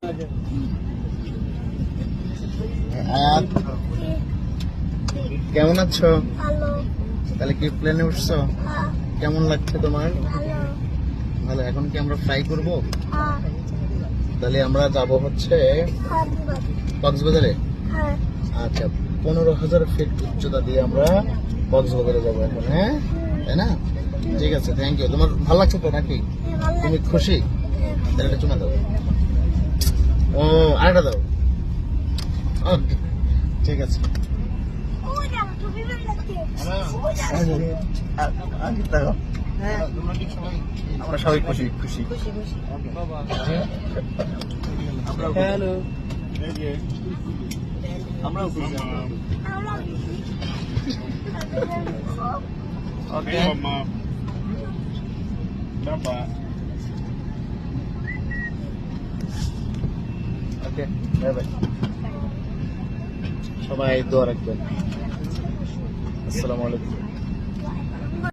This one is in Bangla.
আয়াত, কেমন আছো? ভালো। তাহলে কি প্লেনে উঠছো? হ্যাঁ, কেমন লাগছে তোমার? ভালো। ভালো। এখন কি আমরা ফ্লাই করব? হ্যাঁ, তাহলে আমরা যাব হচ্ছে ধন্যবাদ। কক্সবাজারে। হ্যাঁ, আচ্ছা, 15,000 ফিট উচ্চতা দিয়ে আমরা কক্সবাজারে যাবো এখন, হ্যাঁ তাই না? ঠিক আছে, থ্যাংক ইউ। তোমার ভালো লাগছে তো নাকি? ভালো তুমি লাগছে। খুশি? তাহলে একটা চুমা দাও। ও, আরেকটা দাও। ওকে, ঠিক আছে। ওই যে আমার টুপি পরে লাগছে। ওই যে আমরা সবাই খুশি খুশি। হ্যালো, আমরাও খুশি। আমরা ওকে, ওকে, বাই বাই। সবাই দোয়া রাখবেন। আসসালামু আলাইকুম।